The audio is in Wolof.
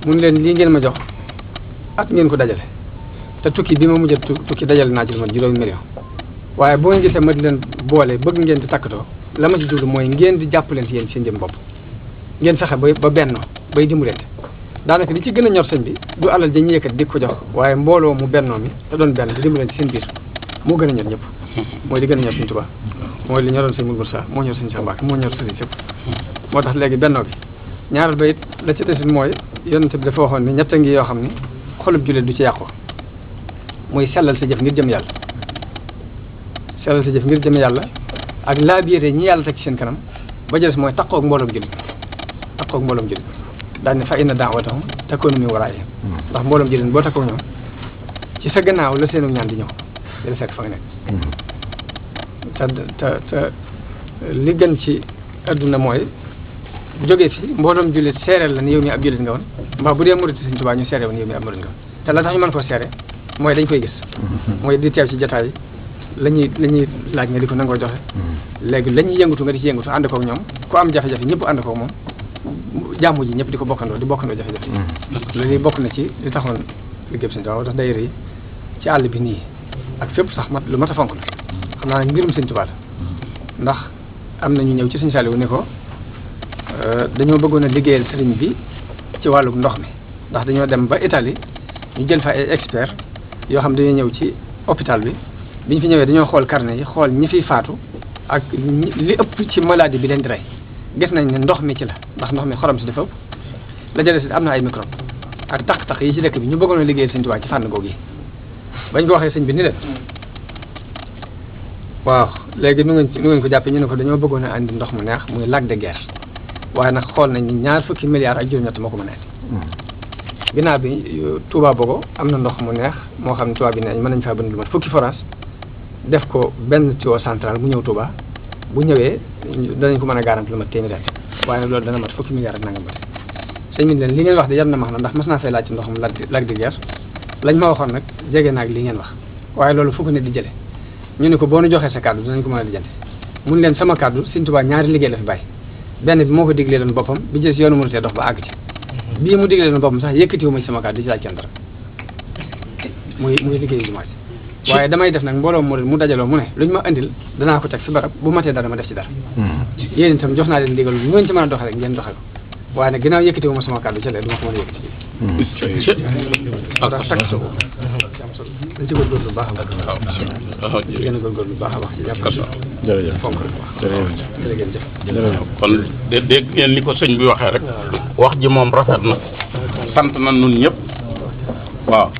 mun leen lii ngeen ma jox at ngeen ko dajale te tukki bi ma mujj tukki dajale naa ci lu mat juróomi million waaye boo ngeen gisee ma di leen boole bëgg ngeen di takkatoo la ma ci jublu mooy ngeen di jàppalante yéen seen jëm bopp ngeen fexe ba bennoo bay dimbalante daanaka li ci gën a ñor sëñ bi du alal dañuy yëkkat di ko jox waaye mbooloo mu bennoo mi te doon benn di dimbalante seen biir moo gën a ñor ñëpp mooy li gën a ñor Sëñ Tuubaa mooy li ñoroon sëñ Mourou Moussa moo ñor sëñ Cheikh Mbacke moo ñor sëriñ sëpp moo tax léegi bennoo bi ñaareel ba it la ci desit mooy yonent bi dafa waxoon ni ñett a ngi yoo xam ni xolub jullit du ci yàqu muy sellal sa jëf ngir jëm yàlla sellal sa jëf ngir jëm yàlla ak laabiire ñi yàlla teg ci seen kanam ba jëles mooy taqoo ak mbooloom jullit daal ne fa inna daawatahum takunu min waraa'ihim ndax mbooloom jullit boo takkoo ñoom ci sa gannaaw la seenu ñaan di ñëw di la fekk fa nga nekk te li gën ci adduna mooy jógee fi mbooloom jullit seereel la ni yow mi ab jullit nga woon mbaa bu dee murit Sëñ Tuubaa ñu seere woon yow mi ab murit nga woon te la tax ñu mën koo seere mooy dañ koy gis mooy di teew ci jotaay la ñuy laaj nga di ko nangoo joxe léegi la ñuy yëngatu nga di ci yëngatu ànd koog ñoom ku am jafe-jafe ñëpp ànd koog moom jàmm ji ñëpp di ko bokkandoo jafe-jafe loolu bokk na ci li taxoon liggéey Sëñ Tuubaa tax daayira yi ci àll bi nii ak fépp sax lu mat a fonk la xam naa ne mbirum Sëñ Tuubaa la ndax am na ñu ñëw ci Sëñ Saaliwu ni ko dañoo bëggoon a liggéeyal sëriñ bi ci wàllu ndox mi ndax dañoo dem ba Italie ñu jël fa ay expert yoo xam dañoo ñëw ci hôpital bi ñu fi ñëwee dañoo xool carnet yi xool ñi fiy faatu ak li ëpp ci maladie bi leen di rey gis nañ ne ndox mi ci la ndax ndox mi xorom si dafa ëpp la jëlee si am na ay microbe ak taq-taq yi ci dëkk bi ñu bëggoon a liggéeyal Sëñ Tuubaa ci fànn googu yi bañ ko waxee sëñ bi ni leen waaw léegi nu ngeen ko jàppee ñu ne ko dañoo bëggoon a andi ndox mu neex muy lac de Guiers waaye nag xool nañ ni 20 milliards ak juróom-ñett moo ko mën a andi ginnaaw bi Touba Bogo am na ndox mu neex moo xam ne Touba bi neeñ mën nañ faa bënd lu mat fukki forage def ko benn tuyau central bu ñëw Touba bu ñëwee danañ ko mën a garanti lu mat téeméeri at waaye nag loolu dana mat fukki milliards ak nangam ba sëñ bi leen li ngeen wax de yar na max na ndax mas naa fay laaj ci ndoxum lac de Guiers lañ ma waxoon nag jege naag li ngeen wax waaye loolu fukk ne di jële ñu ne ko boo nu joxee sa kàddu dinañ ko mën a lijjanti mun leen sama kàddu Sëñ Tuubaa ñaari liggéey la fi bàyyi benn bi moo ko diglee leen boppam bi jës yoonu mënutee dox ba àgg ci bii mu diglee leen boppam sax yëkkatiwu ma ci sama kàddu di ci laaj kenn dara muy liggéey jumaa ji waaye damay def nag mbooloo mu dajaloo mu ne lu ñu ma indil danaa ko teg fi barab bu matee dara ma def ci dara yéen itam jox naa leen ndigal lu ngeen ci mën a doxee rek ngeen doxee ko waaye nag ginnaaw yëkkatiwu ma sama kàddu ci leen du ma ko mën a yëkkati dañ ci góorgóorlu bu baax a baax ci gën a góorgóorlu bu baax a baax ci jàpp jërëjëf fonk rek wax jërëjëf kon dégg ngeen ni ko sëñ bi waxee rek wax ji moom rafet na sant na nun ñëpp waaw